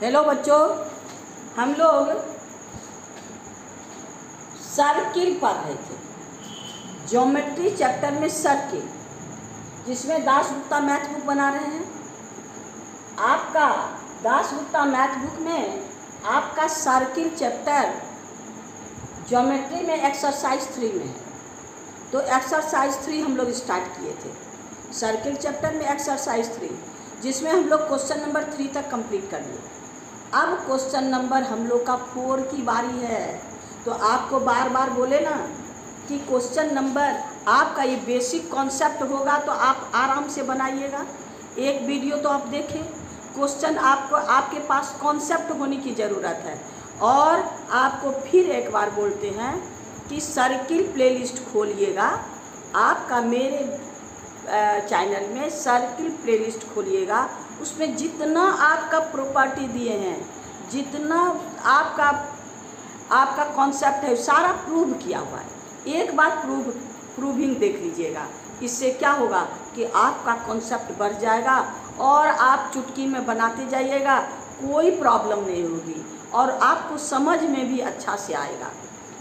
Hello बच्चों, हम लोग सर्किल पढ़ रहे थे। ज्योमेट्री चैप्टर में सर्किल, जिसमें दास गुप्ता मैथ बुक बना रहे हैं। आपका दास गुप्ता मैथ बुक में आपका सर्किल चैप्टर ज्योमेट्री में एक्सरसाइज 3 में है। तो एक्सरसाइज 3 हम लोग स्टार्ट किए थे। सर्किल चैप्टर में एक्सरसाइज 3, जिसमें हम लोग क्वेश्चन नंबर 3 तक कंप्लीट कर लिए। अब क्वेश्चन नंबर हम लोग का 4 की बारी है। तो आपको बार बार बोले ना कि क्वेश्चन नंबर आपका ये बेसिक कॉन्सेप्ट होगा तो आप आराम से बनाइएगा। एक वीडियो तो आप देखें, क्वेश्चन आपको आपके पास कॉन्सेप्ट होने की ज़रूरत है। और आपको फिर एक बार बोलते हैं कि सर्किल प्लेलिस्ट खोलिएगा। आपका मेरे चैनल में सर्किल प्लेलिस्ट खोलिएगा, उसमें जितना आपका प्रॉपर्टी दिए हैं, जितना आपका कॉन्सेप्ट है, सारा प्रूव किया हुआ है। एक बार प्रूविंग देख लीजिएगा। इससे क्या होगा कि आपका कॉन्सेप्ट बढ़ जाएगा और आप चुटकी में बनाते जाइएगा, कोई प्रॉब्लम नहीं होगी और आपको समझ में भी अच्छा से आएगा।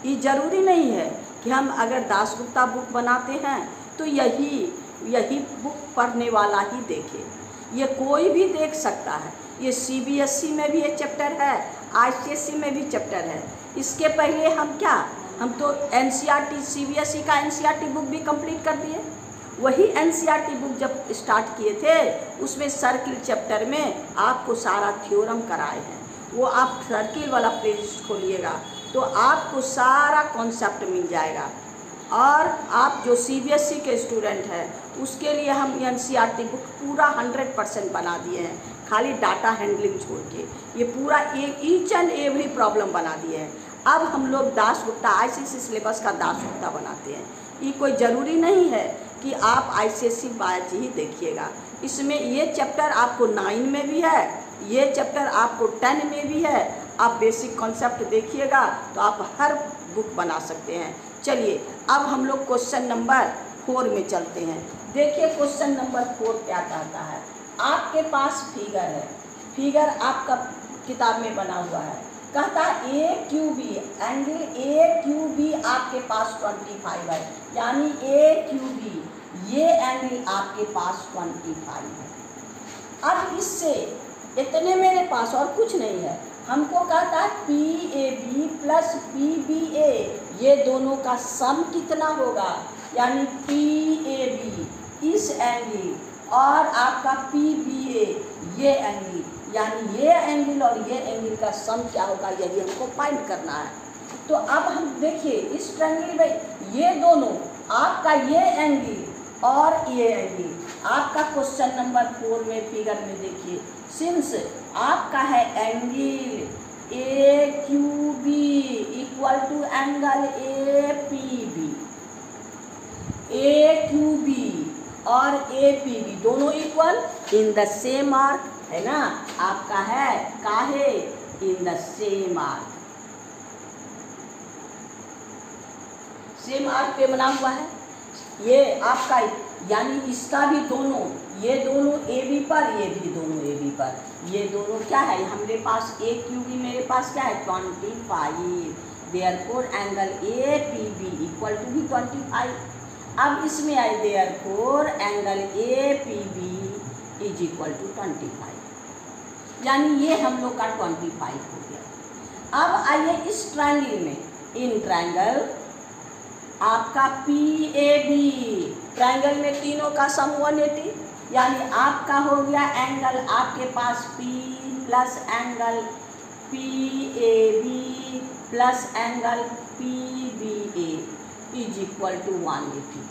ये ज़रूरी नहीं है कि हम अगर दास गुप्ता बुक बनाते हैं तो यही बुक पढ़ने वाला ही देखे। ये कोई भी देख सकता है। ये CBSE में भी ये चैप्टर है, ICSE में भी चैप्टर है। इसके पहले हम तो NCERT CBSE का NCERT बुक भी कंप्लीट कर दिए। वही NCERT बुक जब स्टार्ट किए थे, उसमें सर्किल चैप्टर में आपको सारा थ्योरम कराए हैं। वो आप सर्किल वाला प्लेलिस्ट खोलिएगा तो आपको सारा कॉन्सेप्ट मिल जाएगा। और आप जो CBSE के स्टूडेंट हैं उसके लिए हम NCERT बुक पूरा 100% बना दिए हैं, खाली डाटा हैंडलिंग छोड़ के। ये पूरा ईच एंड एवरी प्रॉब्लम बना दिए हैं। अब हम लोग दास गुप्ता ICSE सिलेबस का दास गुप्ता बनाते हैं। ये कोई ज़रूरी नहीं है कि आप ICSE बैच ही देखिएगा। इसमें ये चैप्टर आपको 9 में भी है, ये चैप्टर आपको 10 में भी है। आप बेसिक कॉन्सेप्ट देखिएगा तो आप हर बुक बना सकते हैं। चलिए अब हम लोग क्वेश्चन नंबर 4 में चलते हैं। देखिए क्वेश्चन नंबर 4 क्या कहता है। आपके पास फिगर है, फिगर आपका किताब में बना हुआ है। कहता है AQB, एंगल AQB आपके पास 25 है, यानी AQB ये एंगल आपके पास 25 है। अब इससे इतने मेरे पास और कुछ नहीं है। हमको कहता है PAB प्लस PBA, ये दोनों का सम कितना होगा, यानी PAB इस एंगल और आपका PBA ये एंगल, यानी ये एंगल और ये एंगल का सम क्या होगा, यही हमको फाइंड करना है। तो अब हम देखिए इस ट्रायंगल में ये दोनों आपका ये एंगल और ये एंगल, आपका क्वेश्चन नंबर 4 में फिगर में देखिए, सिंस आपका है angle AQB equal to angle APB, AQB और APB दोनों equal in the same arc है ना। आपका है काहे in the same arc, same arc पे बना हुआ है ये आपका, यानी इसका भी दोनों, ये दोनों AB पर, ये भी दोनों AB पर, ये दोनों क्या है हमारे पास AQB मेरे पास क्या है 25। Therefore angle APB equal to भी 25। अब इसमें आए therefore angle APB is equal to 25, यानी ये हम लोग का 25 हो गया। अब आइए इस ट्रायंगल में, इन ट्रायंगल आपका PAB, ट्रायंगल में तीनों का सम 180, यानी आपका हो गया एंगल आपके पास P plus angle PAB plus angle PBA is equal to 180।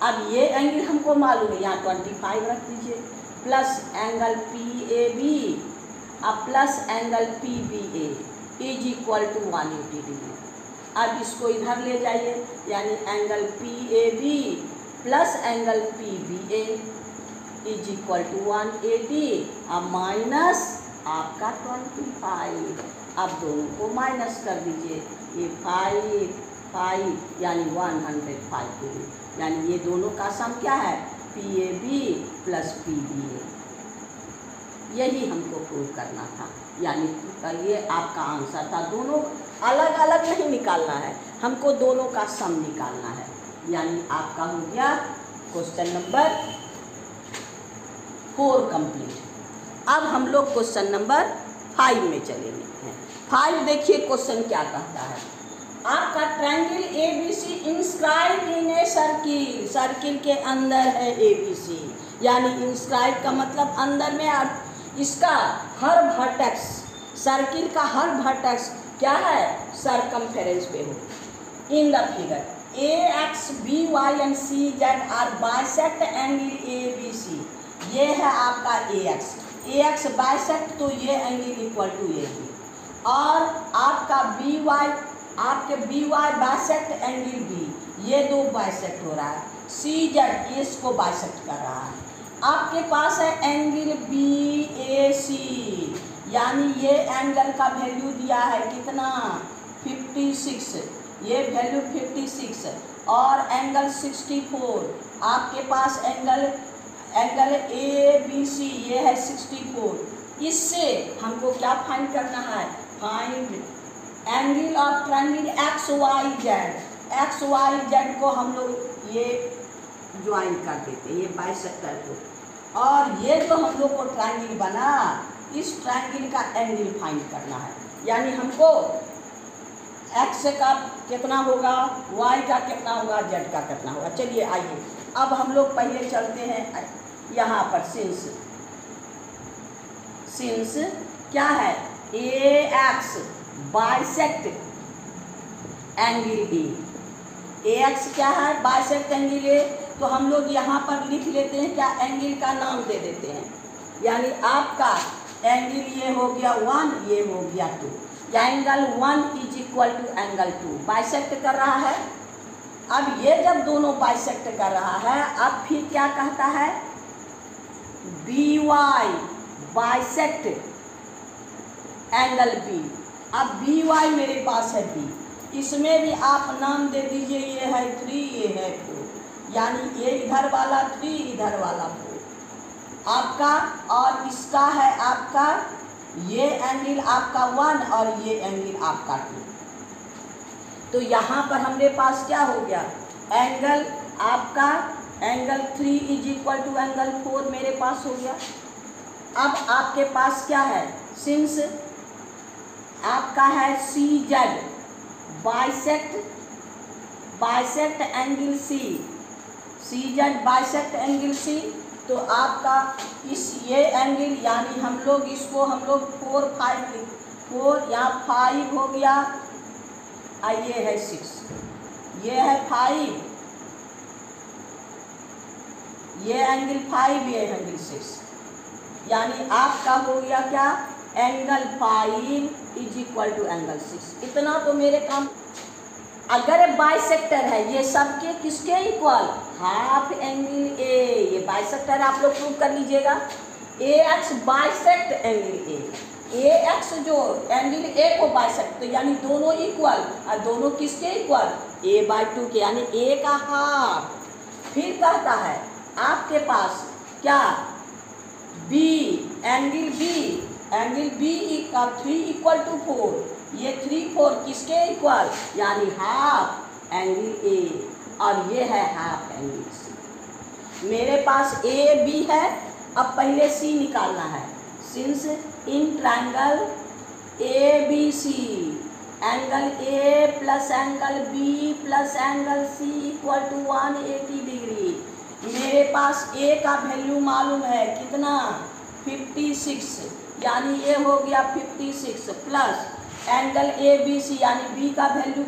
अब ये एंगल हमको मालूम है, यहाँ 25 रख दीजिए, प्लस एंगल PAB अब plus angle PBA is equal to 180 degree. अब इसको इधर ले जाइए, यानी angle PAB plus angle PBA is equal to 180, अब माइनस आपका 25। अब दोनों को माइनस कर दीजिए, ये 5 यानी 105 डिग्री, यानी ये दोनों का सम क्या है PAB प्लस PBA। यही हमको प्रूव करना था, यानी ये आपका आंसर था। दोनों अलग अलग नहीं निकालना है, हमको दोनों का सम निकालना है। यानी आपका हो गया क्वेश्चन नंबर 4 कंप्लीट। अब हम लोग क्वेश्चन नंबर 5 में चलेंगे। 5 देखिए क्वेश्चन क्या कहता है। आपका triangle ABC inscribe in a circle, circle के अंदर है ABC, यानी इंस्क्राइब का मतलब अंदर में, इसका हर वर्टेक्स, सर्किल का हर वर्टेक्स क्या है, सरकमफेरेंस पे हो। In the figure AX BY and CZ are bisect angle ABC, ये है आपका AX बाइसेक्ट, तो ये एंगल इक्वल टू AB, और आपका आपके BY बाइसेक्ट एंगल B, ये दो बाइसेक्ट हो रहा है। CZ इसको बाइसेक्ट कर रहा है। आपके पास है एंगल BAC, यानी ये एंगल का वैल्यू दिया है कितना, 56, ये वैल्यू 56, और एंगल 64। आपके पास एंगल ABC ये है 64। इससे हमको क्या फाइंड करना है, find angle of triangle XYZ को हम लोग ये ज्वाइन कर देते हैं, ये बाइसेक्टर को, और ये जो हम लोग को ट्रायंगल बना, इस ट्रायंगल का एंगल फाइंड करना है। यानी हमको X का कितना होगा, Y का कितना होगा, Z का कितना होगा। चलिए आइए अब हम लोग पहले चलते हैं यहाँ पर। सिंस क्या है, AX bisect angle A, AX क्या है, बाइसेक्ट एंगल A, तो हम लोग यहाँ पर लिख लेते हैं क्या, एंगल का नाम दे देते हैं। यानी आपका एंगल ये हो गया 1, ये हो गया 2, angle 1 is equal to angle 2, bisect कर रहा है। अब ये जब दोनों बाइसेक्ट कर रहा है, अब फिर क्या कहता है, BY बाइसेक्ट एंगल B। अब BY मेरे पास है B, इसमें भी आप नाम दे दीजिए, ये है 3, ये है 4, यानी ये इधर वाला 3, इधर वाला 4 आपका, और इसका है आपका ये एंगल आपका 1 और ये एंगल आपका 2। तो यहाँ पर हमारे पास क्या हो गया, एंगल आपका angle 3 is equal to angle 4 मेरे पास हो गया। अब आपके पास क्या है, सिंस आपका है CZ bisect angle C, CZ bisect angle C, तो आपका इस ये एंगल, यानी हम लोग इसको 4, 5 यहाँ 5 हो गया, ये है 6, ये है 5, ये एंगल 5, ये एंगल 6, यानी आपका हो गया क्या, angle 5 is equal to angle 6। इतना तो मेरे काम। अगर बाइसेक्टर है, ये सबके किसके इक्वल, हाफ एंगल A, ये बाइसेक्टर आप लोग प्रूव कर लीजिएगा। AX bisect angle A, AX जो एंगल A को बाइसेक्ट, तो यानी दोनों इक्वल, और दोनों किसके इक्वल, A/2 के, यानी A का हाफ। फिर कहता है आपके पास क्या, B एंगल B का 3 इक्वल टू 4, ये 3, 4 किसके इक्वल, यानी हाफ एंगल A, और ये है हाफ एंगल C। मेरे पास AB है, अब पहले C निकालना है। Since in triangle ABC angle A plus angle B plus angle C equal to 180 degree, मेरे पास A का वैल्यू मालूम है कितना, 56, यानी ये हो गया 56 प्लस एंगल ABC, यानी B का वैल्यू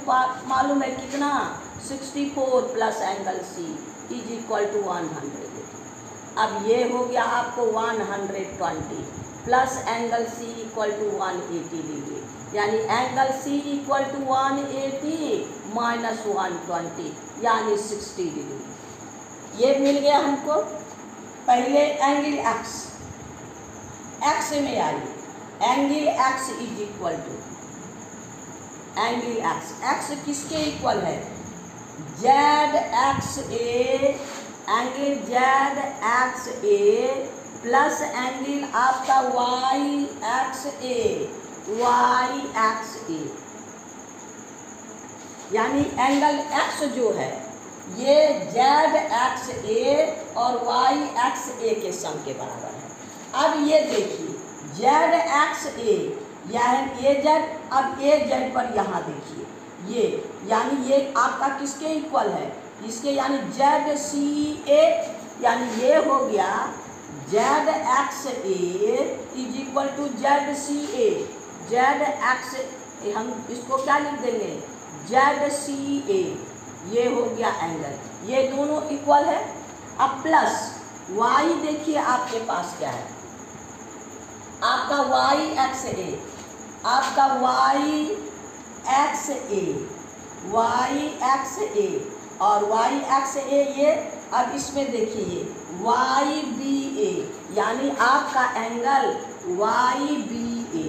मालूम है कितना, 64 plus angle C is equal to 100। अब ये हो गया आपको 120 plus angle C equal to 180 degree, यानी angle C equal to 180 minus 120, यानी 60 डिग्री। ये मिल गया हमको। पहले एंगल X में आइए, angle X is equal to angle X किसके इक्वल है, ZXA, angle ZXA plus angle आपका Y X A, Y X A, यानी एंगल एक्स जो है ये जेड एक्स ए और वाई एक्स ए के सम के बराबर है। अब ये देखिए जेड एक्स ए यानी ए जेड, अब ए जेड पर यहाँ देखिए ये, यानी ये आपका किसके इक्वल है, इसके, यानी जेड सी ए, यानी ये हो गया Z X A is equal to Z C A, Z X, हम इसको क्या लिख देंगे, जेड सी ए, ये हो गया एंगल, ये दोनों इक्वल है। अब प्लस वाई देखिए आपके पास क्या है, आपका वाई एक्स ए, आपका Y X A, Y X ए और वाई एक्स ए ये, अब इसमें देखिए वाई बी ए, यानी आपका एंगल वाई बी ए,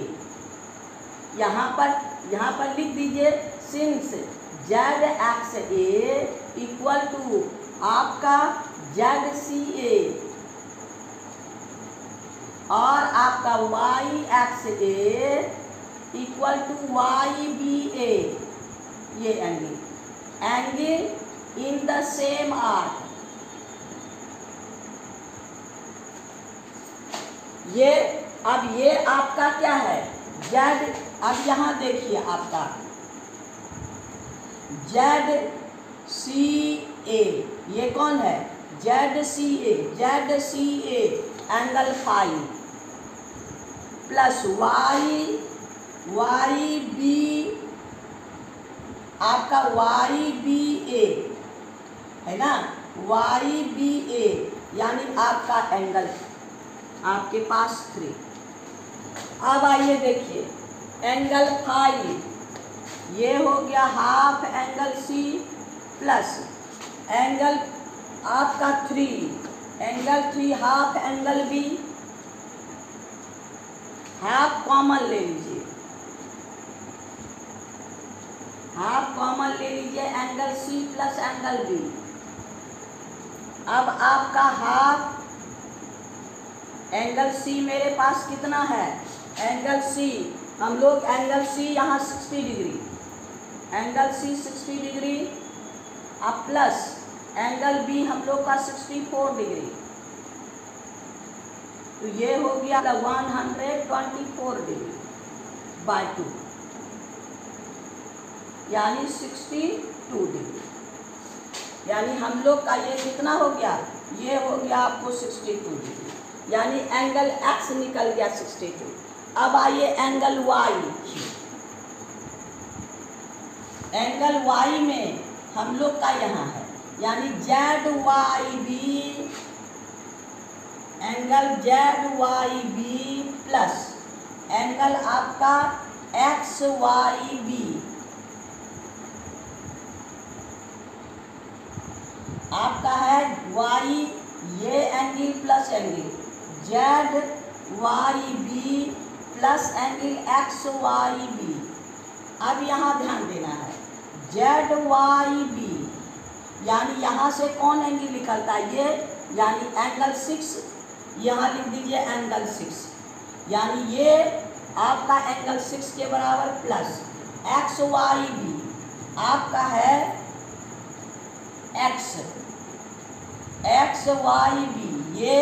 यहाँ पर लिख दीजिए since Z X A equal to आपका जेड सी ए और आपका Y X A equal to Y B A, ये angle in the same arc, ये, अब ये आपका क्या है जेड, अब यहाँ देखिए आपका जेड सी ए, ये कौन है Z C A, Z C A angle phi plus Y, Y B, आपका वाई बी ए है ना, वाई बी ए, यानी आपका एंगल आपके पास 3। अब आइए देखिए एंगल फाई, ये हो गया half angle C plus angle आपका 3, angle 3 half angle B, half common ले लीजिए, हाफ कॉमन ले लीजिए angle C plus angle B. अब आपका हाफ एंगल सी मेरे पास कितना है, एंगल सी, हम लोग एंगल सी यहाँ 60 डिग्री, एंगल सी 60 डिग्री, अब प्लस एंगल बी हम लोग का 64 डिग्री, तो ये हो गया 124 डिग्री बाय 2, यानी 62 डिग्री, यानी हम लोग का ये कितना हो गया, ये हो गया आपको 62 डिग्री, यानी एंगल एक्स निकल गया 62। अब आइए एंगल वाई, एंगल वाई में हम लोग का यहाँ है, यानी Z Y B, angle Z Y B plus angle आपका एक्स वाई बी, आपका है वाई, ये angle plus angle Z Y B plus angle X Y B. अब यहाँ ध्यान देना है जेड वाई बी, यानी यहाँ से कौन एंगल निकलता है, ये यानी एंगल 6, यहाँ लिख दीजिए एंगल 6, यानी ये आपका एंगल 6 के बराबर प्लस एक्स वाई बी आपका है एक्स, एक्स वाई बी, ये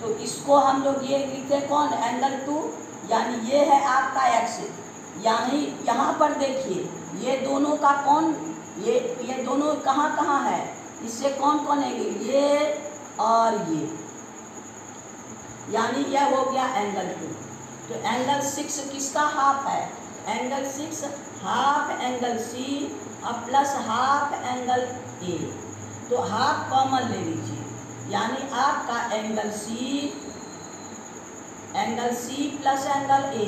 तो इसको हम लोग ये लिखते कौन एंगल 2, यानी ये है आपका एक्स, यानी यहाँ पर देखिए ये दोनों का कौन, ये दोनों कहाँ कहाँ है, इससे कौन कौन है, ये और ये, यानी यह हो गया एंगल 2। तो एंगल 6 किसका हाफ है, एंगल 6 हाफ एंगल सी और प्लस हाफ एंगल ए, तो हाफ कॉमन ले लीजिए, यानी आपका angle C plus angle A,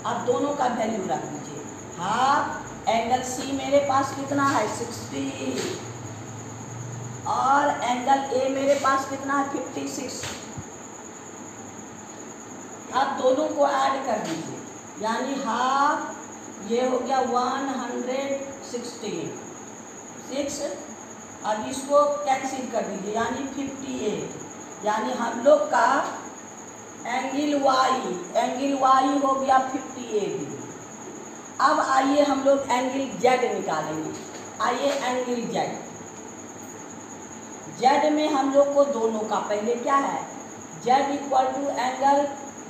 अब दोनों का वैल्यू रख दीजिए, हाफ एंगल सी मेरे पास कितना है 60 और एंगल ए मेरे पास कितना है 56, अब दोनों को ऐड कर दीजिए, यानी हाफ, ये हो गया 116, अब इसको कैंसिल कर दीजिए, यानी 58, यानी हम लोग का एंगल वाई हो गया 58 डिग्री। अब आइए हम लोग एंगल जेड निकालेंगे। आइए एंगल जेड में हम लोग को दोनों का पहले क्या है, Z equal to angle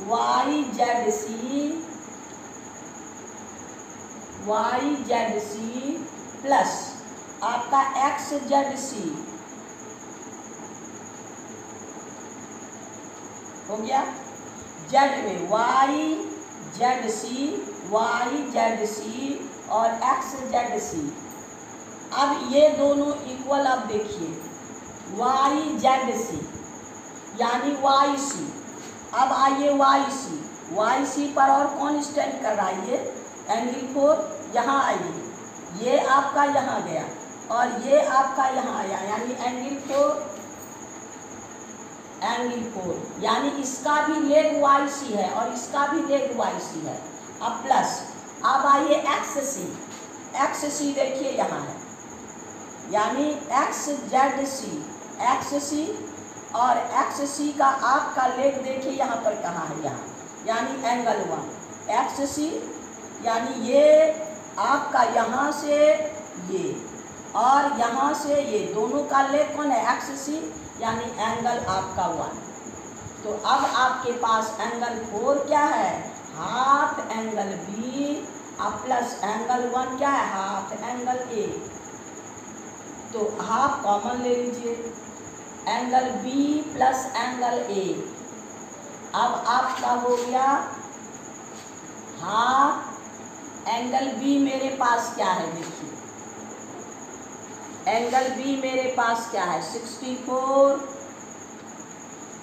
Y Z C plus आपका एक्स जेड सी हो गया। जेड में वाई जेड सी और एक्स जेड सी। अब ये दोनों इक्वल, अब देखिए वाई जेड सी यानी वाई सी। अब आइए वाई सी पर और कौन स्टैंड कर रहा है, ये एंगल 4। यहाँ आइए, ये आपका यहाँ गया और ये आपका यहाँ आया, यानी एंगल 4 यानी इसका भी लेग वाई सी है और इसका भी लेग वाई सी है। अब प्लस, अब आइए एक्स सी देखिए यहाँ है, यानी एक्स सी और एक्स सी का आपका लेग देखिए यहाँ पर कहाँ है, यहाँ, यानी एंगल 1 एक्स सी, यानी ये आपका यहाँ से ये और यहाँ से ये दोनों का लेग कौन है, एक्स सी, यानी एंगल आपका 1। तो अब आपके पास एंगल 4 क्या है, हाफ एंगल बी अब प्लस एंगल 1 क्या है, हाफ एंगल ए। तो हाफ कॉमन ले लीजिए, angle B plus angle A. अब आपका हो गया हाफ एंगल बी मेरे पास क्या है, देखिए एंगल बी मेरे पास क्या है 64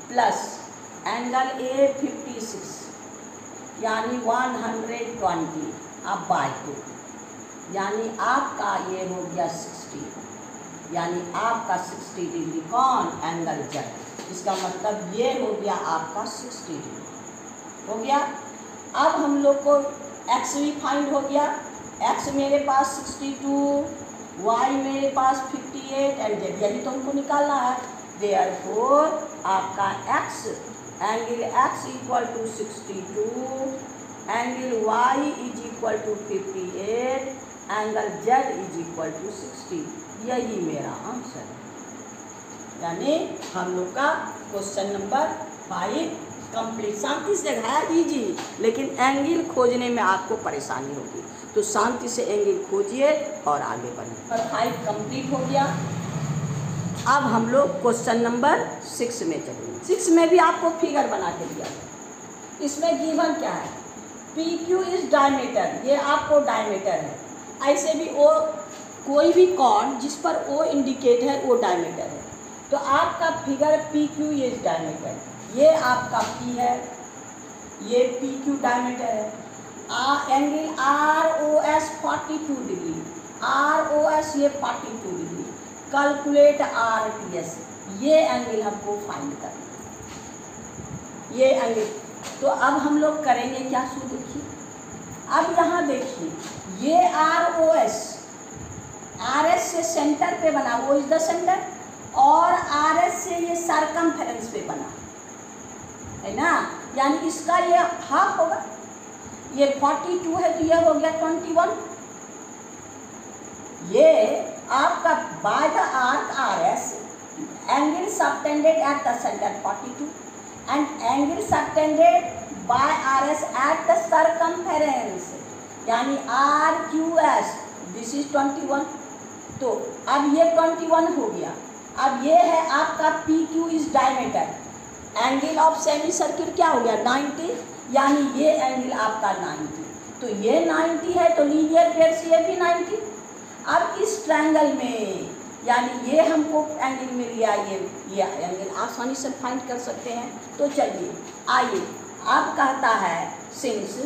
प्लस एंगल ए 56 यानी 120 अब बाय 2, यानी आपका ये हो गया 60, यानी आपका 60 डिग्री कौन, एंगल जेड। इसका मतलब ये हो गया आपका 60 डिग्री हो गया। अब हम लोग को एक्स भी फाइंड हो गया, एक्स मेरे पास 62, वाई मेरे पास 58 एंड जेड यही तो हमको निकालना है। देयरफॉर आपका X angle X equal to 62, angle Y is equal to 58, angle Z is equal to 60। यही मेरा आंसर है, यानी हम लोग का क्वेश्चन नंबर 5 कंप्लीट। शांति से घाया कीजिए, लेकिन एंगल खोजने में आपको परेशानी होगी, तो शांति से एंगल खोजिए और आगे बढ़िए। और 5 कंप्लीट हो गया। अब हम लोग क्वेश्चन नंबर 6 में चलेंगे। 6 में भी आपको फिगर बना के दिया है। इसमें गिवन क्या है, पी क्यू इज डायमीटर, ये आपको डायमीटर है। ऐसे भी ओ कोई भी कॉर्ड जिस पर ओ इंडिकेट है वो डायमीटर है। तो आपका figure P Q is diameter, ये आपका पी है, ये पी क्यू डायमीटर है। Angle R O S 42 degree, R O S ये 42 degree. Calculate R T S, ये एंगल हमको फाइंड करना है, ये एंगल। तो अब हम लोग करेंगे क्या, सो देखिए, अब यहाँ देखिए ये R O S, R S से सेंटर पे बना, वो इज द सेंटर, और आर एस से ये सरकमफेरेंस पे बना है ना, यानी इसका ये हाफ होगा। ये 42 है तो ये हो गया 21। ये आपका by the arc R S angle subtended at the centre 42 and angle subtended by R S at the circumference, यानी R Q S this is 21। तो अब ये 21 हो गया। अब ये है आपका P Q is diameter, angle of semi circle क्या हो गया 90, यानी ये एंगल आपका 90। तो ये 90 है तो लीनियर पेयर से ये भी 90। अब इस ट्रायंगल में, यानी ये हमको एंगल मिल गया, ये एंगल आसानी से फाइंड कर सकते हैं। तो चलिए आइए, अब कहता है सिंस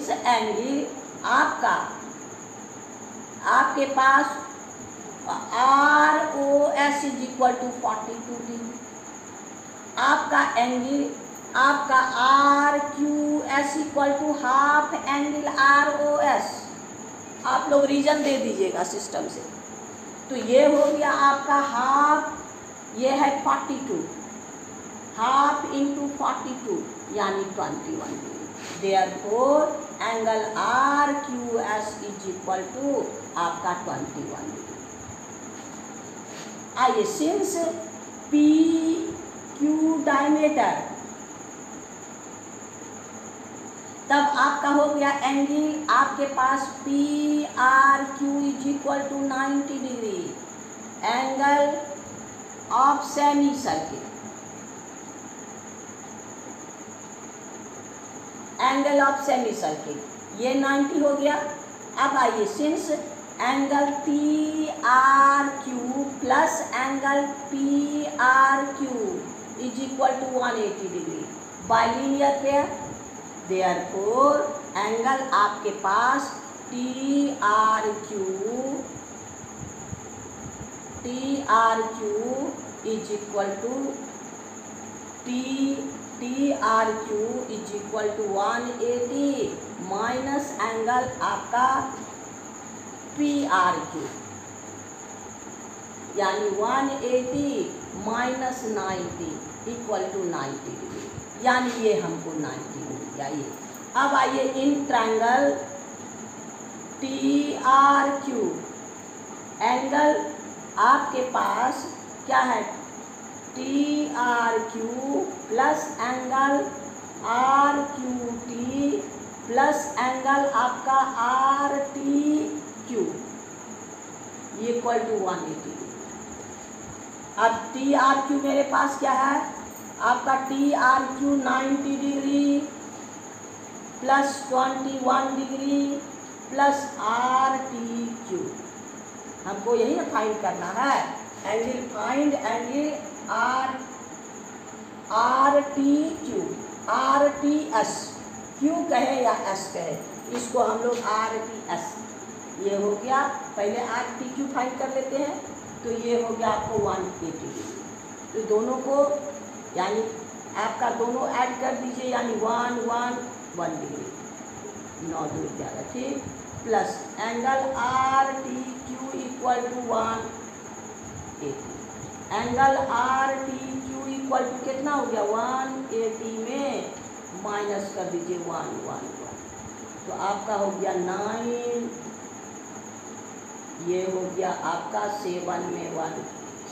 एंगल आपके पास R O S is equal to 42 degree, आपका एंगल आपका R Q S equal to half angle R O S. आप लोग रीजन दे दीजिएगा सिस्टम से। तो ये हो गया आपका हाफ ये है 42, हाफ इंटू 42 यानी 21 degree. Therefore angle R Q S is equal to आपका 21 डिग्री। आइए, सिंस पी क्यू डायमीटर, तब आपका हो गया एंगल आपके पास P R Q is equal to 90 degree, angle of semicircle, angle of semicircle ये 90 हो गया। अब आइए, since angle P R Q plus angle P R Q is equal to 180 degree bilinear pair, therefore angle आपके पास T R Q is equal to T R Q is equal to 180 minus angle आपका P R Q यानी 180 minus 90 equal to 90 degree, यानी ये हमको 90 degree आइए। अब आइए, in triangle T R Q angle आपके पास क्या है, T R Q plus angle R Q T plus angle आपका R T Q equal to 180 degree. अब टी आर क्यू मेरे पास क्या है, आपका T R Q 90 degree plus 21 degree plus R T Q, हमको यही ना फाइंड करना है, angle find angle R T Q, R T S, Q कहे या एस कहे, इसको हम लोग आर टी एस, ये हो गया। पहले आर टी क्यू फाइंड कर लेते हैं, तो ये हो गया आपको 180 डिग्री। तो दोनों को यानी आपका दोनों ऐड कर दीजिए, यानी 1 डिग्री, 9 2 11, ठीक, plus angle R T Q equal to 180, angle R T Q equal to कितना हो गया, 180 में माइनस कर दीजिए 1 तो आपका हो गया 9, ये हो गया आपका 7 में 1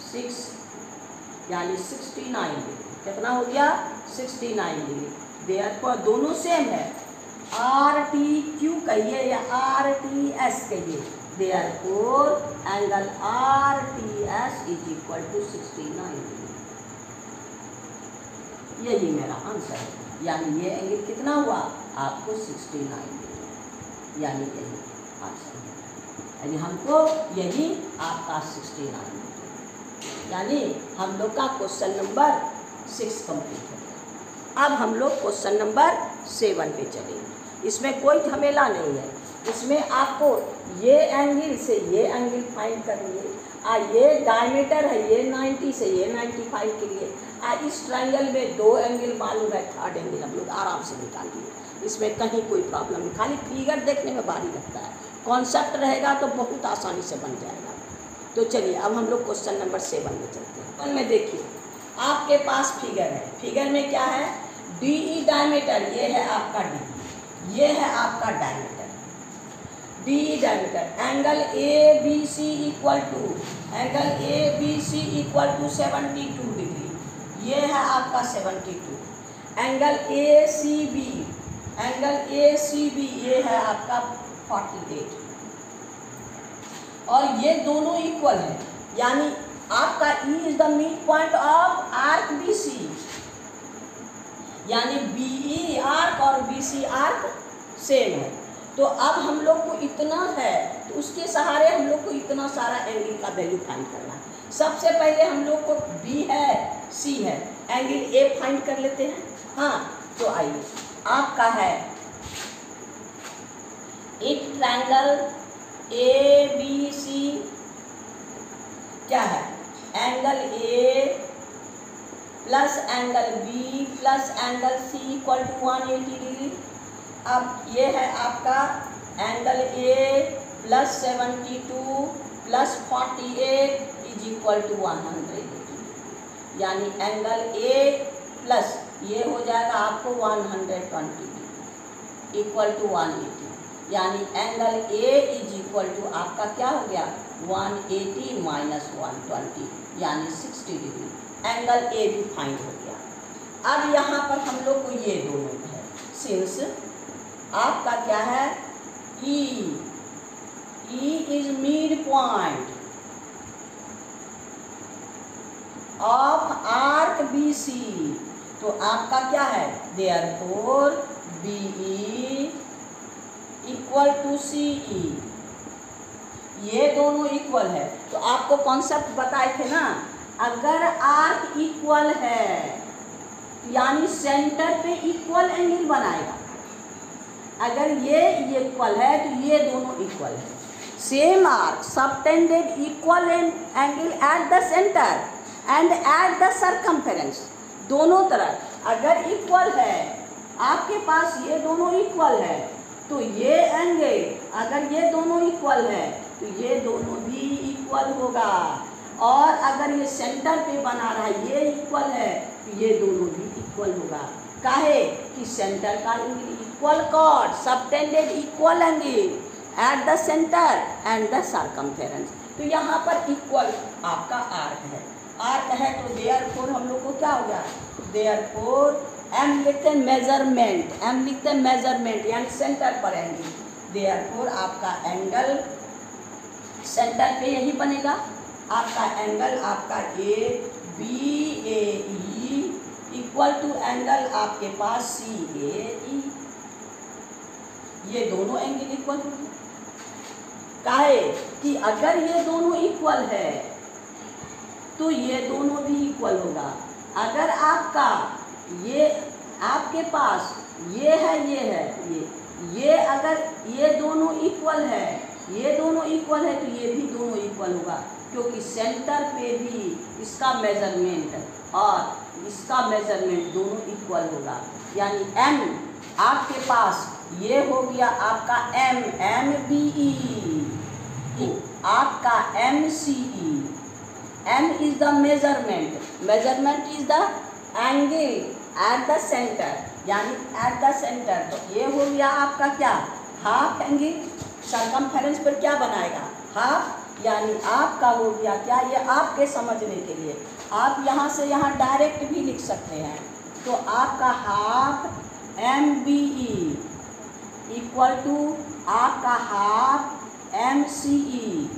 6 यानी 69 डिग्री, कितना हो गया 69 डिग्री। देयरफॉर दोनों सेम है, आर टी क्यू कहिए या आर टी एस कहिए, therefore angle R T S is equal to 69 degree. यही मेरा आंसर है, यानी ये एंगल कितना हुआ आपको 69 डिग्री, यानी यही आंसर है, यानी हमको यही आपका 69 डिग्री, यानी हम लोग का क्वेश्चन नंबर 6 कंप्लीट हो गया। अब हम लोग क्वेश्चन नंबर 7 पे चलेंगे। इसमें कोई झमेला नहीं है, इसमें आपको ये एंगल से ये एंगल फाइंड करनी है, ये डायमीटर है, ये 90 से ये 95 के लिए, इस ट्रायंगल में 2 एंगल मालूम है, थर्ड एंगल हम लोग आराम से निकाल दिए, इसमें कहीं कोई प्रॉब्लम नहीं, खाली फिगर देखने में भारी लगता है, कॉन्सेप्ट रहेगा तो बहुत आसानी से बन जाएगा। तो चलिए अब हम लोग क्वेश्चन नंबर 7 में चलते हैं। 1 में देखिए आपके पास फिगर है, फिगर में क्या है, डी ई डायमीटर, ये है आपका डी, ये है आपका diameter, D E diameter, angle A B C equal to, angle A B C equal to 72 degree, ये है आपका 72, angle A C B, angle A C B ये है आपका 48, और ये दोनों इक्वल है, यानी आपका E is the mid point of arc B C, यानी बी ई आर्क और बी सी आर्क सेम है। तो अब हम लोग को इतना है, तो उसके सहारे हम लोग को इतना सारा एंगल का वैल्यू फाइंड करना है। सबसे पहले हम लोग को बी है, सी है, एंगल ए फाइंड कर लेते हैं। हाँ, तो आइए, आपका है एक ट्रायंगल ए बी सी, क्या है, angle A plus angle B plus angle C equal to 180 degree. अब ये है आपका angle A plus 72 plus 48 is equal to 180, यानी एंगल ए प्लस ये हो जाएगा आपको 120 इक्वल टू 180, यानी angle A is equal to आपका क्या हो गया 180 माइनस 120 यानी 60 डिग्री। एंगल ए भी फाइंड हो गया। अब यहाँ पर हम लोग को ये दोनों है, सिंस आपका क्या है E is mid point of arc B C, तो आपका क्या है therefore B E equal to C E, ये दोनों इक्वल है। तो आपको कॉन्सेप्ट बताए थे ना, अगर आर्क इक्वल है यानी सेंटर पे इक्वल एंगल बनाएगा, अगर ये इक्वल है तो ये दोनों इक्वल है। Same arc subtended equal angle at the centre and eight the circumference, दोनों तरफ अगर इक्वल है, आपके पास ये दोनों इक्वल है तो ये एंगल, अगर ये दोनों इक्वल है तो ये दोनों भी इक्वल होगा। और अगर ये सेंटर पे बना रहा है, ये इक्वल है तो ये दोनों भी इक्वल होगा। काहे कि सेंटर का angle equal cord subtended equal angle at the centre and the circumference. तो यहाँ पर इक्वल आपका आर्क है, आर्क है तो देयरफॉर हम लोग को क्या हो गया, देयरफॉर एम लिखते हैं मेजरमेंट, एम लिखते हैं मेजरमेंट यानी सेंटर पर एंगल, देयरफॉर आपका एंगल सेंटर पे यही बनेगा। आपका एंगल आपका A B A E equal to angle आपके पास सी ए ई, ये दोनों एंगल इक्वल होंगे। काहे कि अगर ये दोनों इक्वल है तो ये दोनों भी इक्वल होगा। अगर आपका ये आपके पास ये है, ये है, ये अगर ये दोनों इक्वल है, ये दोनों इक्वल है तो ये भी दोनों इक्वल होगा, क्योंकि सेंटर पे भी इसका मेजरमेंट और इसका मेजरमेंट दोनों इक्वल होगा। यानी एम आपके पास ये हो गया आपका एम, एम बी ई, आपका M C E, M is the measurement, measurement is the angle at the centre, यानी एट द सेंटर। तो ये हो गया आपका क्या हाफ एंगल, सरकमफेरेंस पर क्या बनाएगा हाफ, यानी आपका हो गया क्या, ये आपके समझने के लिए आप यहाँ से यहाँ डायरेक्ट भी लिख सकते हैं। तो आपका half M B E equal to आपका हाफ एम सी ई।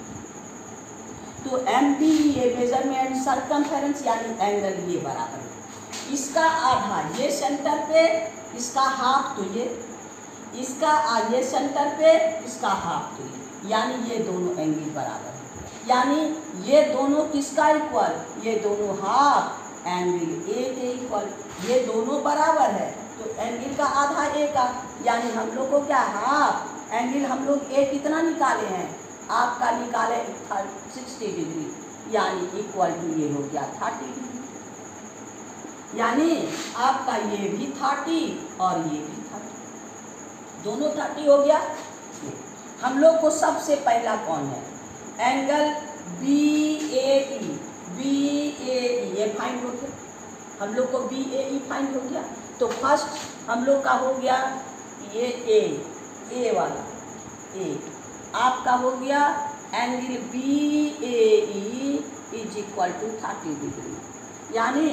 तो एम बी ये मेजरमेंट सरकमफेरेंस यानी एंगल ये बराबर है, इसका आधा ये सेंटर पे, इसका हाफ तो ये, इसका ये सेंटर पे, इसका हाफ तो ये, यानी ये दोनों एंगल बराबर है। यानी ये दोनों किसका इक्वल, ये दोनों हाफ एंगल ए के इक्वल, ये दोनों बराबर है तो एंगल का आधा ए का, यानी हम लोग को क्या हाफ एंगल हम लोग ए कितना निकाले हैं, आपका निकाले 60 डिग्री, यानी इक्वल टू ये हो गया 30 डिग्री, यानी आपका ये भी 30 और ये भी 30, दोनों 30 हो गया। हम लोग को सबसे पहला कौन है, angle B A E, B A E ये फाइंड हो गया, हम लोग को बी ए ई फाइंड हो गया। तो फर्स्ट हम लोग का हो गया ये ए वाला ए, आपका हो गया angle B A E is equal to 30 degree, यानी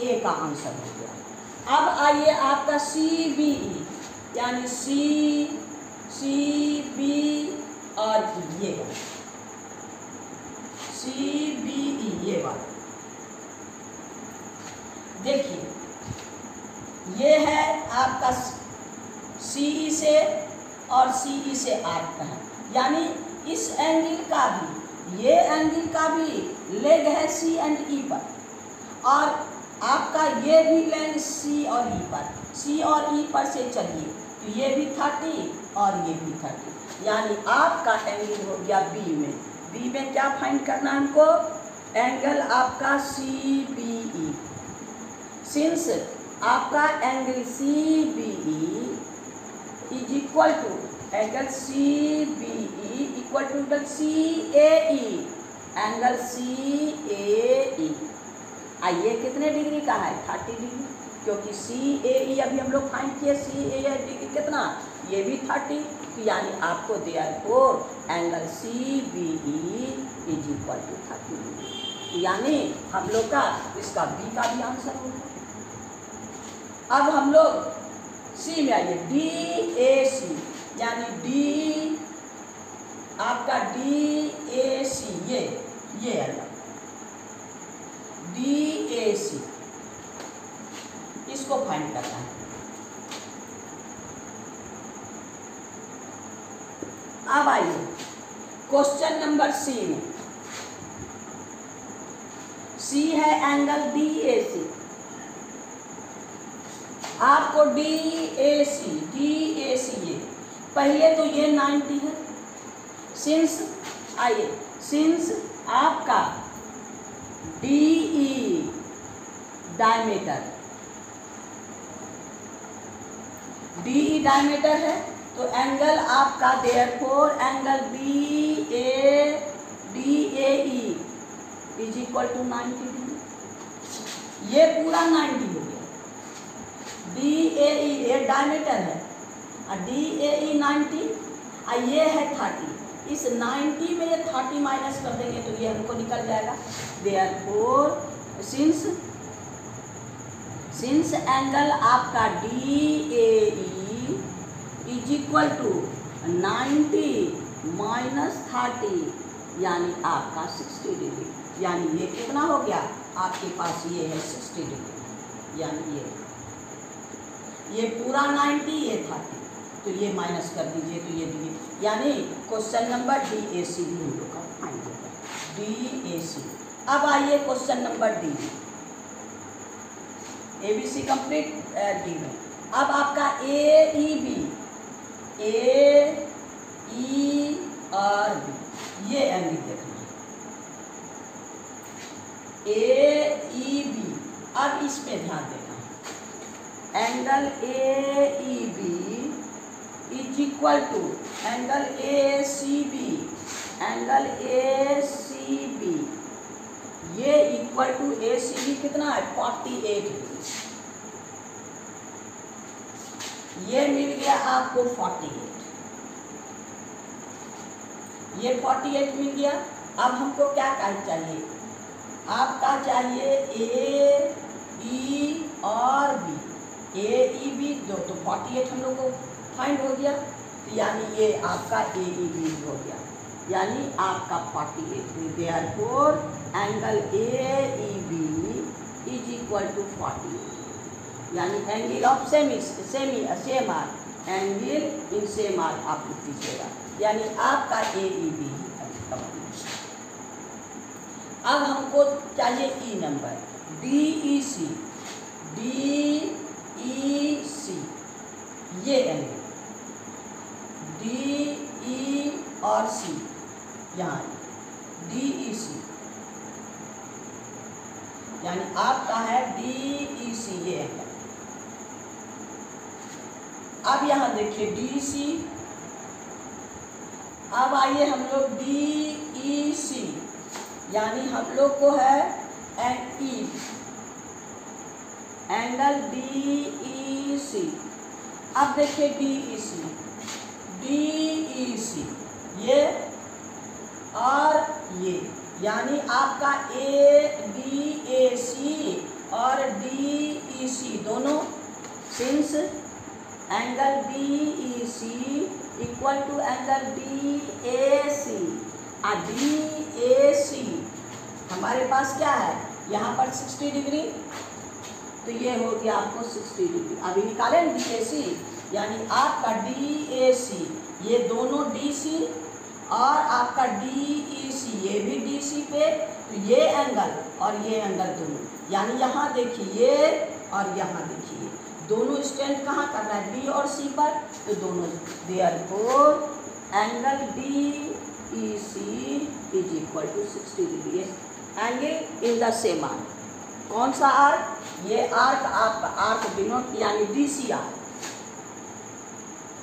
ए का आंसर हो गया। अब आइए आपका सी बी ई, यानी सी बी और ये सी बी ई ये वाला, देखिए ये है आपका सी ई से और सी ई से आर्क का है, यानी इस एंगल का भी, ये एंगल का भी लेग है सी एंड ई पर, और आपका ये भी लेग सी और ई पर, सी और ई पर से चलिए तो ये भी 30 और ये भी 30, यानी आपका एंगल हो गया बी में। बी में क्या फाइंड करना है हमको, एंगल आपका सी बी ई, सिंस आपका angle C B E is equal to angle C B E equal to C A E, angle C A E, ये कितने डिग्री का है? 30 डिग्री, क्योंकि CAE अभी हम लोग फाइंड किए, CAE डिग्री कितना, ये भी 30, यानी आपको therefore angle CBE is equal to 30 degree, यानी हम लोग का इसका बी का भी आंसर होगा। अब हम लोग सी में आइए, DAC, यानी डी आपका DAC, ये एंगल DAC, इसको फाइंड करना है। अब आइए क्वेश्चन नंबर सी में, सी है एंगल DAC, आपको DAC ये पहले तो ये 90 है, सिंस आपका DE डायमीटर है, तो एंगल आपका therefore angle DAE is equal to 90 degree. ये पूरा 90 हो गया। DAE ये डायमीटर है और DAE 90 और ये है 30। इस 90 में ये 30 माइनस कर देंगे तो ये हमको निकल जाएगा। देयरफॉर सिंस एंगल आपका DAE is equal to 90 minus 30, यानी आपका 60 डिग्री, यानी ये कितना हो गया आपके पास, ये है 60 डिग्री, यानी ये पूरा 90, ये 30, तो ये माइनस कर दीजिए तो ये डिग्री, यानी क्वेश्चन नंबर DAC भी हम लोग का फाइंड होगा, DAC। अब आइए question number D, ABC complete D में। अब आपका AEB और B, ये एंगल देखना है, AEB। अब इसमें ध्यान देना है, angle AEB is equal to angle ACB, ये इक्वल टू ACB कितना है, 48 डिग्री। ये मिल गया आपको 48, ये 48 मिल गया। अब हमको क्या चाहिए, आपका चाहिए AE और B, AEB दो, तो 48 हम लोग को फाइंड हो गया, तो यानी ये आपका AEB हो गया, यानी आपका 48। Therefore angle AEB is equal to 48, यानी angle of same arc, angle in same arc आप लिख दीजिएगा, यानी आपका AEB ही कंप्लीट। अब हमको चाहिए E नंबर, DEC, ये एंगल DE और C, यहाँ DEC, यानी आपका है DEC ये एंगल। अब यहाँ देखिए DEC, अब आइए हम लोग DEC, यानी हम लोग को है एंगल DEC। अब देखिए DEC ये और ये, यानी आपका DAC और DEC दोनों, since angle DEC equal to angle DAC, और DAC हमारे पास क्या है, यहाँ पर 60 डिग्री, तो ये हो गया आपको 60 डिग्री। अभी निकालें DAC, यानी आपका DAC ये दोनों DC और आपका DEC ये भी DC पे, तो ये एंगल और ये एंगल दोनों, यानी यहाँ देखिए ये और यहाँ देखिए, दोनों स्टैंड कहाँ कर रहा है, B और C पर, तो दोनों। Therefore angle DEC is equal to 60 degree, angle in the same arc. कौन सा आर्क, ये आर्क आपका आर्क डिनोट, यानी DC arc,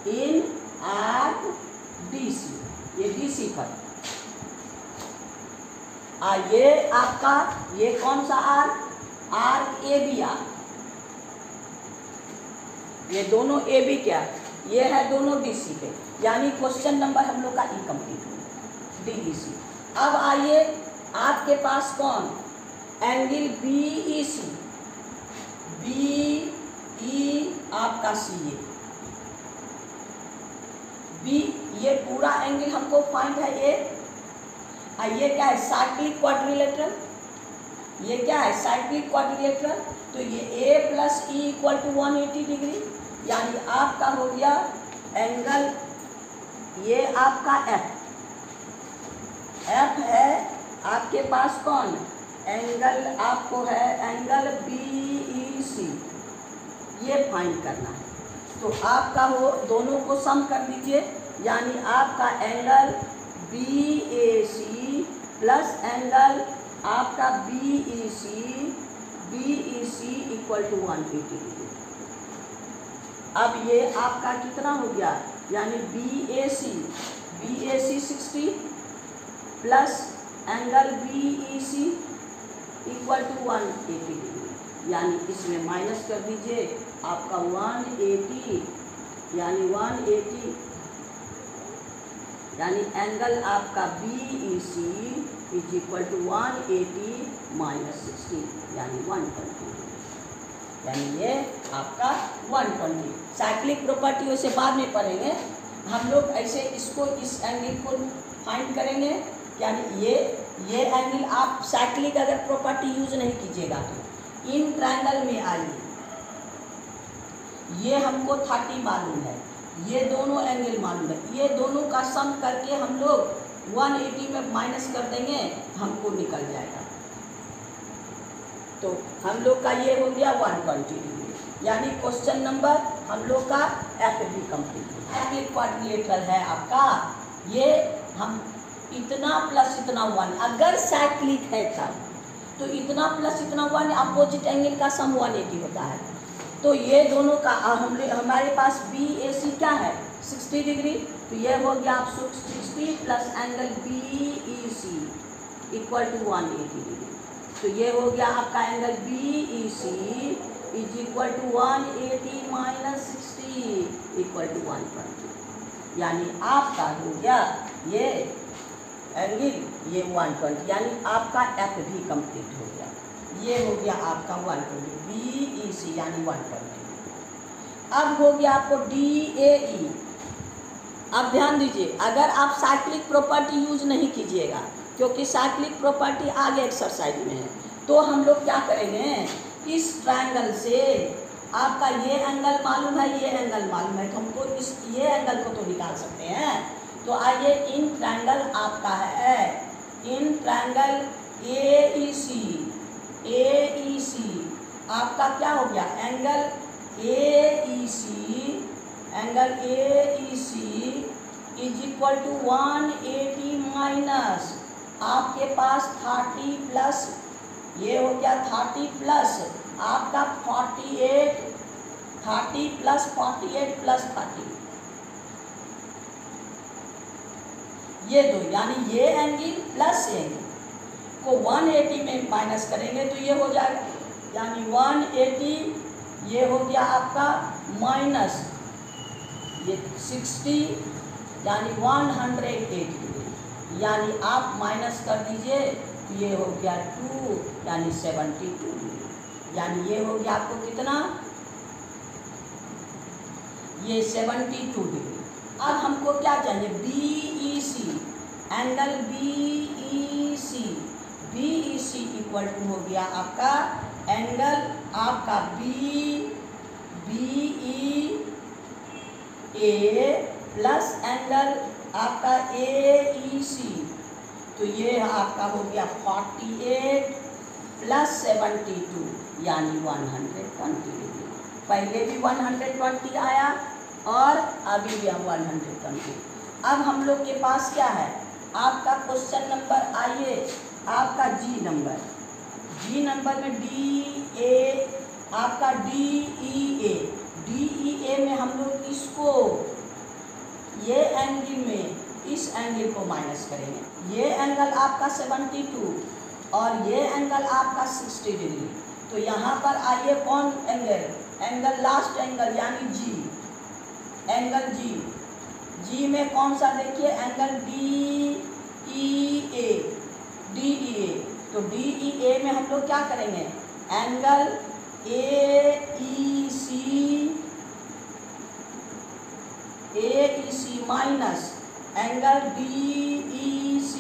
in arc DC, ये DC पर। ये आपका ये कौन सा arc, arc A B arc, ये दोनों ए बी क्या, ये है दोनों डी सी पे, यानी क्वेश्चन नंबर हम लोग का इनकम्प्लीट हुआ डी ई सी। अब आइए आपके पास कौन, एंगल बी ई सी, बी ई आपका सी ए, बी ये पूरा एंगल हमको फाइंड है ए, ये क्या है साइक्लिक क्वाड्रिलेटरल, ये क्या है साइक्लिक क्वाड्रिलेटरल, तो ये A plus E equal to 180 degree, यानी आपका हो गया एंगल, ये आपका एफ, एफ है आपके पास कौन, एंगल आपको है एंगल बी ई सी, ये फाइंड करना है। तो आपका हो दोनों को सम कर दीजिए, यानी आपका angle B A C plus angle आपका B E C equal to 180 degree. अब ये आपका कितना हो गया, यानी B A C 60 plus angle B E C equal to 180 degree, यानी इसमें माइनस कर दीजिए आपका 180, यानी 180, यानी एंगल आपका B E C is equal to 180 minus 60, यानी 120, यानी ये आपका 120। साइक्लिक प्रॉपर्टी वैसे बाद में पढ़ेंगे हम लोग, ऐसे इसको इस एंगल को फाइंड करेंगे, यानी ये एंगल आप साइक्लिक अगर प्रॉपर्टी यूज नहीं कीजिएगा तो इन ट्रायंगल में आइए, ये हमको 30 मालूम है, ये दोनों एंगल मालूम है, ये दोनों का सम करके हम लोग 180 में माइनस कर देंगे, हमको निकल जाएगा। तो हम लोग का ये हो गया 120 डिग्री, यानी क्वेश्चन नंबर हम लोग का एफ भी कंप्लीट। साइक्लिक क्वाड्रिलेटरल है आपका, ये हम इतना प्लस इतना 1, अगर साइक्लिक है तब तो इतना प्लस इतना 1 अपोजिट एंगल का सम 180 होता है। तो ये दोनों का हमारे पास बी ए सी क्या है 60 डिग्री, तो ये हो गया आप 60 plus angle B E C equal to 180 degree, तो ये हो गया आपका angle B E C is equal to 180 minus 60 equal to 120, यानी आपका हो गया ये एंगल ये 120, यानी आपका एफ भी कंप्लीट हो गया, ये हो गया आपका 120 बी ई सी यानी 120। अब हो गया आपको डी ए ई। अब ध्यान दीजिए, अगर आप साइक्लिक प्रॉपर्टी यूज नहीं कीजिएगा, क्योंकि साइक्लिक प्रॉपर्टी आगे एक्सरसाइज में है, तो हम लोग क्या करेंगे, इस ट्रायंगल से आपका ये एंगल मालूम है, ये एंगल मालूम है, तो हमको इस ये एंगल को तो निकाल सकते हैं। तो आइए इन ट्रायंगल आपका है, इन ट्रायंगल ए ई सी आपका क्या हो गया, angle A E C is equal to 180 minus आपके पास 30 प्लस, ये हो गया 30 प्लस आपका 48, 30 प्लस 48 प्लस 30, ये दो, यानी ये एंगल प्लस एंगल को 180 में माइनस करेंगे तो ये हो जाएगा, यानी 180 ये हो गया आपका माइनस ये 60 यानी 180 डिग्री, यानी आप माइनस कर दीजिए तो ये हो गया 2 यानी 72 डिग्री, यानी ये हो गया आपको कितना, ये 72 डिग्री। अब हमको क्या चाहिए, B E C, angle B E C equal to हो गया आपका एंगल आपका B E A plus angle आपका ए ई सी, तो ये आपका हो गया 48 प्लस 72 यानी 120 डिग्री। पहले भी 120 आया और अभी भी हम 120। अब हम लोग के पास क्या है, आपका क्वेश्चन नंबर आइए आपका जी नंबर में डी ए आपका डी ई ए में हम लोग इसको ये एंगल में इस एंगल को माइनस करेंगे। ये एंगल आपका 72 और ये एंगल आपका 60 डिग्री, तो यहाँ पर आइए कौन एंगल, एंगल लास्ट एंगल यानी जी, एंगल जी, जी में कौन सा देखिए एंगल DEA, DEA। तो DEA में हम लोग क्या करेंगे, angle AEC minus angle DEC।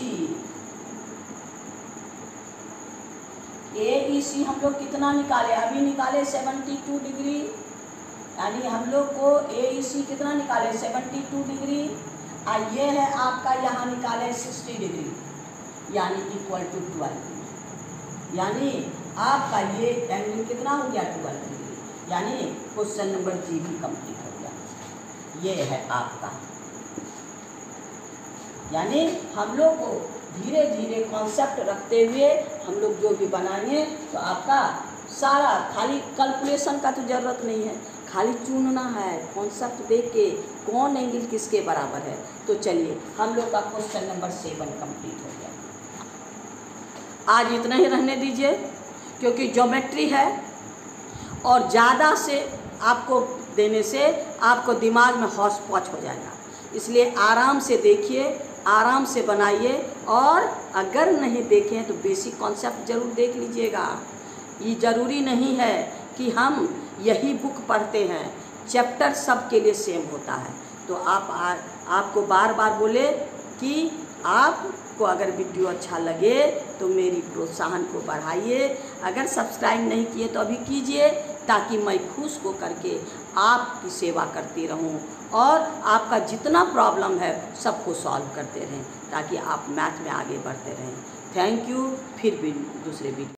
AEC हम लोग कितना निकाले, अभी निकाले 72 डिग्री, यानी हम लोग को AEC कितना निकाले 72 डिग्री, और ये है आपका यहाँ निकाले 60 डिग्री यानी इक्वल टू 12, यानी आपका ये एंगल कितना हो गया 12 डिग्री, यानी क्वेश्चन नंबर जी भी कंप्लीट हो गया। ये है आपका, यानी हम लोग को धीरे धीरे कॉन्सेप्ट रखते हुए हम लोग जो भी बनाएंगे तो आपका सारा, खाली कैलकुलेशन का तो ज़रूरत नहीं है, खाली चुनना है कॉन्सेप्ट देख के कौन एंगल किसके बराबर है। तो चलिए हम लोग का क्वेश्चन नंबर 7 कंप्लीट हो गया। आज इतना ही रहने दीजिए, क्योंकि ज्योमेट्री है और ज़्यादा से आपको देने से आपको दिमाग में हौच पौच हो जाएगा, इसलिए आराम से देखिए, आराम से बनाइए, और अगर नहीं देखें तो बेसिक कॉन्सेप्ट ज़रूर देख लीजिएगा। ये ज़रूरी नहीं है कि हम यही बुक पढ़ते हैं, चैप्टर सब के लिए सेम होता है। तो आपको बार बार बोले कि आपको अगर वीडियो अच्छा लगे तो मेरी प्रोत्साहन को बढ़ाइए, अगर सब्सक्राइब नहीं किए तो अभी कीजिए, ताकि मैं खुश हो करके आपकी सेवा करती रहूं और आपका जितना प्रॉब्लम है सबको सॉल्व करते रहें, ताकि आप मैथ में आगे बढ़ते रहें। थैंक यू, फिर भी दूसरे वीडियो